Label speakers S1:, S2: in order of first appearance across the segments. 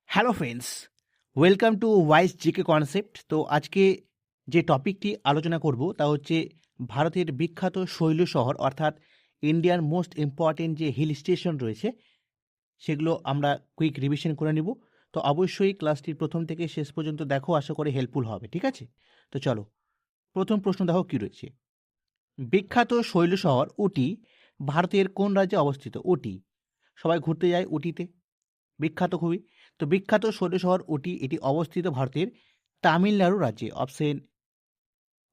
S1: Hello friends, welcome to wise GK concept. তো আজকে যে টপিকটি আলোচনা করব তা হচ্ছে ভারতের বিখ্যাত শৈল শহর অর্থাৎ ইন্ডিয়ার মোস্ট ইম্পর্টেন্ট যে হিল স্টেশন রয়েছে সেগুলো আমরা কুইক রিভিশন করে নিব। তো অবশ্যই ক্লাসটির প্রথম থেকে শেষ পর্যন্ত দেখো, আশা করি হেল্পফুল হবে। ঠিক আছে, তো চলো প্রথম প্রশ্ন দেখো কী রয়েছে। বিখ্যাত শৈল শহর উটি ভারতের কোন রাজ্যে অবস্থিত? উটি, সবাই ঘুরতে যায় উটিতে, বিখ্যাত খুবই। তো বিখ্যাত শৈল শহর উটি, এটি অবস্থিত ভারতের তামিলনাড়ু রাজ্যে। অপশন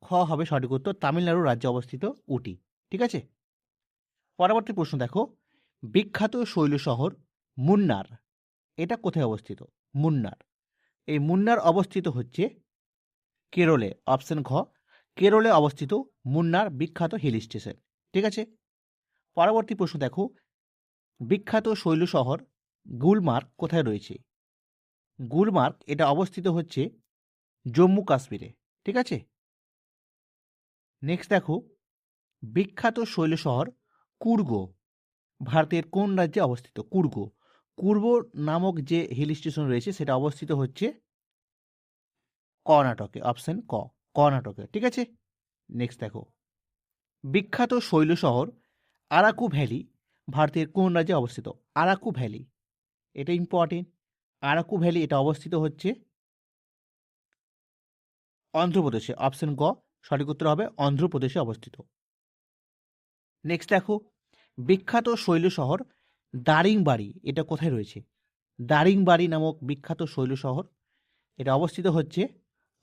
S1: খ হবে সঠিক উত্তর, তামিলনাড়ু রাজ্যে অবস্থিত উটি। ঠিক আছে, পরবর্তী প্রশ্ন দেখো। বিখ্যাত শৈল শহর মুন্নার, এটা কোথায় অবস্থিত? মুন্নার, এই মুন্নার অবস্থিত হচ্ছে কেরলে। অপশন ঘ, কেরলে অবস্থিত মুন্নার বিখ্যাত হিল স্টেশন। ঠিক আছে, পরবর্তী প্রশ্ন দেখো। বিখ্যাত শৈল শহর গুলমার্গ কোথায় রয়েছে? গুলমার্গ এটা অবস্থিত হচ্ছে জম্মু কাশ্মীরে। ঠিক আছে, নেক্সট দেখো। বিখ্যাত শৈল শহর কুর্গ ভারতের কোন রাজ্যে অবস্থিত? কুর্গ, কুর্গ নামক যে হিল স্টেশন রয়েছে সেটা অবস্থিত হচ্ছে কর্ণাটকে। অপশন ক, কর্ণাটকে। ঠিক আছে, নেক্সট দেখো। বিখ্যাত শৈল শহর আরাকু ভ্যালি ভারতের কোন রাজ্যে অবস্থিত? আরাকু ভ্যালি, এটা ইম্পর্টেন্ট। আরাকু ভ্যালি এটা অবস্থিত হচ্ছে অন্ধ্রপ্রদেশে। অপশন গ সঠিক উত্তর হবে, অন্ধ্রপ্রদেশে অবস্থিত। নেক্সট দেখো। বিখ্যাত শৈল শহর দারিংবাড়ি, এটা কোথায় রয়েছে? দারিংবাড়ি নামক বিখ্যাত শৈল শহর এটা অবস্থিত হচ্ছে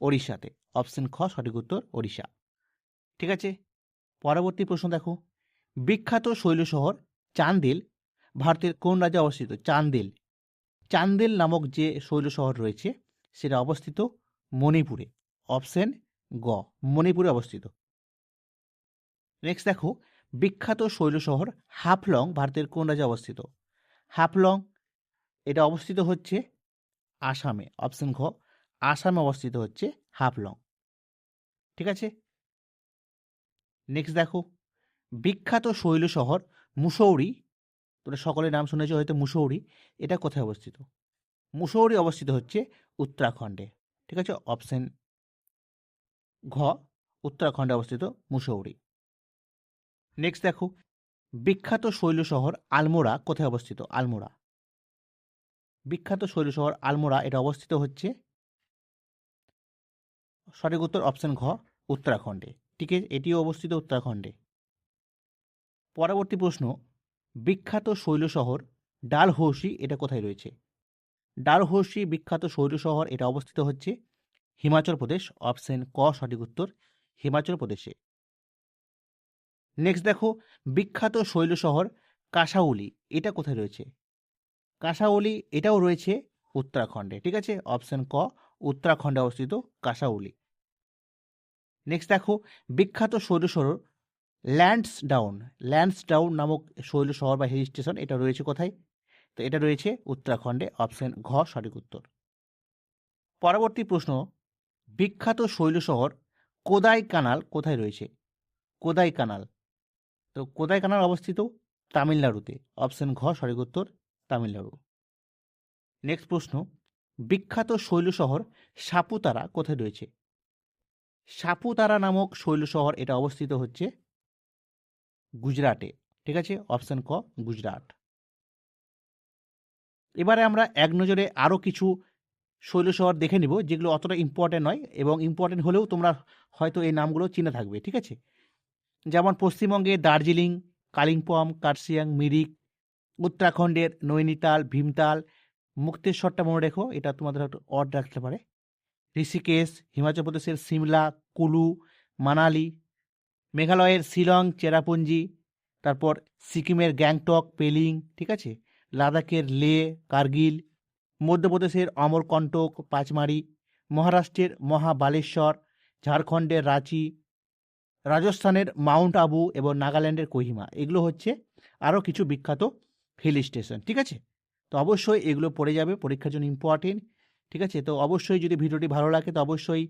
S1: ওড়িশাতে। অপশন খ সঠিক উত্তর, ওড়িশা। ঠিক আছে, পরবর্তী প্রশ্ন দেখো। বিখ্যাত শৈল শহর চান্দেল ভারতের কোন রাজ্যে অবস্থিত? চান্দেল, চান্দেল নামক যে শৈল শহর রয়েছে সেটা অবস্থিত মণিপুরে। অপশন গ, মণিপুরে অবস্থিত। নেক্সট দেখো। বিখ্যাত শৈল শহর হাফলং ভারতের কোন রাজ্যে অবস্থিত? হাফলং এটা অবস্থিত হচ্ছে আসামে। অপশন ঘ, আসামে অবস্থিত হচ্ছে হাফলং। ঠিক আছে, নেক্সট দেখো। বিখ্যাত শৈল শহর মুসৌরি, তোমরা সকলের নাম শুনেছো হয়তো, মুসৌরি এটা কোথায় অবস্থিত? মুসৌরি অবস্থিত হচ্ছে উত্তরাখণ্ডে। ঠিক আছে, অপশন ঘ, উত্তরাখণ্ডে অবস্থিত মুসৌরি। নেক্সট দেখো। বিখ্যাত শৈল শহর আলমোড়া কোথায় অবস্থিত? আলমোড়া, বিখ্যাত শৈল শহর আলমোড়া এটা অবস্থিত হচ্ছে সঠিক উত্তর অপশন ঘ, উত্তরাখণ্ডে। ঠিক আছে, এটিও অবস্থিত উত্তরাখণ্ডে। পরবর্তী প্রশ্ন। বিখ্যাত শৈল শহর ডালহৌসি এটা কোথায় রয়েছে? ডালহৌসি বিখ্যাত শৈল শহর এটা অবস্থিত হচ্ছে হিমাচল প্রদেশ। অপশন ক সঠিক উত্তর, হিমাচল প্রদেশে। নেক্সট দেখো। বিখ্যাত শৈল শহর কাসাউলি এটা কোথায় রয়েছে? কাসাউলি এটাও রয়েছে উত্তরাখণ্ডে। ঠিক আছে, অপশন ক, উত্তরাখণ্ডে অবস্থিত কাসাউলি। নেক্সট দেখো। বিখ্যাত শৈল শহর ল্যান্সডাউন, ল্যান্সডাউন নামক শৈল শহর বা হিল স্টেশন এটা রয়েছে কোথায়? তো এটা রয়েছে উত্তরাখণ্ডে। অপশন ঘ সঠিক উত্তর। পরবর্তী প্রশ্ন। বিখ্যাত শৈল শহর কোদাই কানাল কোথায় রয়েছে? কোদাই কানাল, তো কোদাই কানাল অবস্থিত তামিলনাড়ুতে। অপশন ঘ সঠিক উত্তর, তামিলনাড়ু। নেক্সট প্রশ্ন। বিখ্যাত শৈল শহর সাপুতারা কোথায় রয়েছে? সাপুতারা নামক শৈল শহর এটা অবস্থিত হচ্ছে গুজরাটে। ঠিক আছে, অপশন ক গুজরাট। এবারে আমরা এক নজরে আরও কিছু শৈল শহর দেখে নিব যেগুলো অতটা ইম্পর্টেন্ট নয়, এবং ইম্পর্টেন্ট হলেও তোমরা হয়তো এই নামগুলো চিনে থাকবে। ঠিক আছে, যেমন পশ্চিমবঙ্গে দার্জিলিং, কালিম্পং, কার্শিয়াং, মিরিক, উত্তরাখণ্ডের নৈনিতাল, ভীমতাল, মুক্তেশ্বরটা মনে রেখো, এটা তোমাদের একটু অড রাখতে পারে। ঋষিকেশ, হিমাচল প্রদেশের সিমলা, কুলু, মানালি, মেঘালয়ের শিলং, চেরাপুঞ্জি, তারপর সিকিমের গ্যাংটক, পেলিং। ঠিক আছে, লাদাখের লে, কার্গিল, মধ্যপ্রদেশের অমরকন্টক, পাঁচমারি, মহারাষ্ট্রের মহাবালেশ্বর, ঝাড়খণ্ডের রাঁচি, রাজস্থানের মাউন্ট আবু এবং নাগাল্যান্ডের কোহিমা। এগুলো হচ্ছে আরও কিছু বিখ্যাত হিল স্টেশন। ঠিক আছে, তো অবশ্যই এগুলো পড়ে যাবে, পরীক্ষার জন্য ইম্পর্টেন্ট। ঠিক আছে, তো অবশ্যই যদি ভিডিওটি ভালো লাগে তো অবশ্যই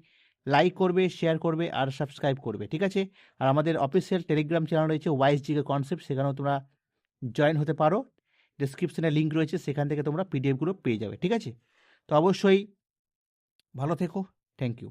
S1: লাইক করবে, শেয়ার করবে আর সাবস্ক্রাইব করবে। ঠিক আছে, আর আমাদের অফিসিয়াল টেলিগ্রাম চ্যানেল রয়েছে ওয়াইজ জিকে কনসেপ্ট, সেখানেও তোমরা জয়েন হতে পারো। ডিসক্রিপশনে লিঙ্ক রয়েছে, সেখান থেকে তোমরা পিডিএফগুলো পেয়ে যাবে। ঠিক আছে, তো অবশ্যই ভালো থেকো। Thank you.